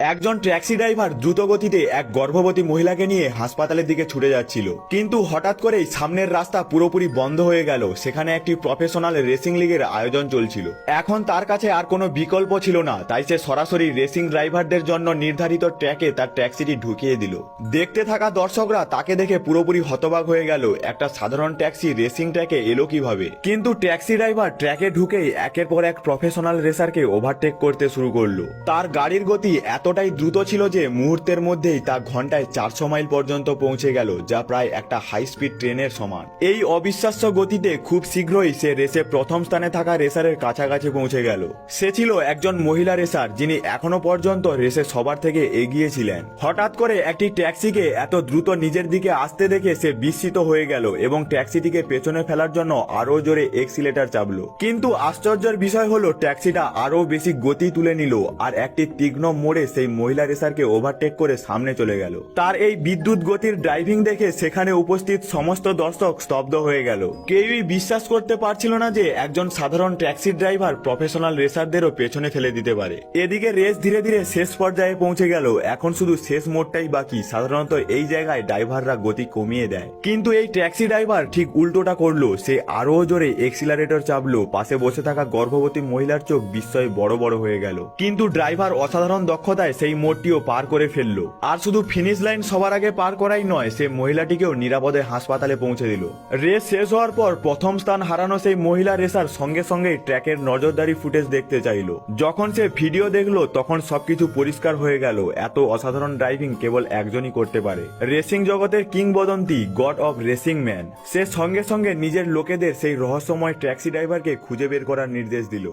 একজন taxi driver দ্রুত গতিতে এক গর্ভবতী মহিলাকে নিয়ে হাসপাতালের দিকে ছুটে যাচ্ছিল, কিন্তু হঠাৎ করেই সামনের রাস্তা পুরোপুরি বন্ধ হয়ে গেল। সেখানে একটি প্রফেশনাল রেসিং লিগের আয়োজন চলছিল। এখন তার কাছে আর কোনো বিকল্প ছিল না, তাই সে সরাসরি রেসিং ড্রাইভারদের জন্য নির্ধারিত ট্র্যাকে তার ট্যাক্সিটি ঢুকিয়ে দিল। দেখতে থাকা দর্শকরা তাকে দেখে পুরোপুরি হতবাক হয়ে গেল। একটা সাধারণ ট্যাক্সি রেসিং ট্র্যাকে এলো কিভাবে? কিন্তু ট্যাক্সি ড্রাইভার ট্র্যাকে ঢুকেই একের পর এক প্রফেশনাল রেসারকে ওভারটেক করতে শুরু করলো। তার গাড়ির গতি এতটাই দ্রুত ছিল যে মুহূর্তের মধ্যেই তা ঘন্টায় 400 মাইল পর্যন্ত পৌঁছে গেল, যা প্রায় একটা হাই স্পিড ট্রেনের সমান। এই অবিশ্বাস্য গতিতে খুব শীঘ্রই সে রেসে প্রথম স্থানে থাকা রেসারের কাছাকাছি পৌঁছে গেল। সে ছিল একজন মহিলা রেসার, যিনি এখনো পর্যন্ত রেসে সবার থেকে এগিয়ে ছিলেন। হঠাৎ করে একটি ট্যাক্সিকে এত দ্রুত নিজের দিকে আসতে দেখে সে বিস্মিত হয়ে গেল এবং ট্যাক্সিটিকে পেছনে ফেলার জন্য আরো জোরে এক্সিলেটর চাপলো। কিন্তু আশ্চর্যের বিষয় হলো, ট্যাক্সিটা আরো বেশি গতি তুলে নিল আর একটি তীক্ষ্ণ মোড়ে সেই মহিলা রেসারকে ওভারটেক করে সামনে চলে গেল। তার এই বিদ্যুৎ গতির ড্রাইভিং দেখে সেখানে উপস্থিত সমস্ত দর্শক স্তব্ধ হয়ে গেল। কেউই বিশ্বাস করতে পারছিল না যে একজন সাধারণ ট্যাক্সি ড্রাইভার প্রফেশনাল রেসারদেরও পেছনে ফেলে দিতে পারে। এদিকে রেস ধীরে ধীরে শেষ পর্যায়ে পৌঁছে গেল। এখন শুধু শেষ মোড়টাই বাকি। সাধারণত এই জায়গায় ড্রাইভাররা গতি কমিয়ে দেয়, কিন্তু এই ট্যাক্সি ড্রাইভার ঠিক উল্টোটা করলো। সে আরো জোরে এক্সিলারেটর চাপলো। পাশে বসে থাকা গর্ভবতী মহিলার চোখ বিস্ময়ে বড় বড় হয়ে গেল। কিন্তু ড্রাইভার অসাধারণ দক্ষতায় সেই মোড়টিও পার করে ফেললো। আর শুধু ফিনিশ লাইন সবার আগে পার করাই নয়, সে মহিলাটিকেও নিরাপদে হাসপাতালে পৌঁছে দিল। রেস শেষ হওয়ার পর প্রথম স্থান হারানো সেই মহিলা রেসার সঙ্গে সঙ্গে ট্র্যাকের নজরদারি ফুটেজ দেখতে চাইল। যখন সে ভিডিও দেখলো তখন সবকিছু পরিষ্কার হয়ে গেল। এত অসাধারণ ড্রাইভিং কেবল একজনই করতে পারে। রেসিং জগতের কিংবদন্তি, গড অফ রেসিং ম্যান। সে সঙ্গে সঙ্গে নিজের লোকেদের সেই রহস্যময় ট্যাক্সি ড্রাইভারকে খুঁজে বের করার নির্দেশ দিল।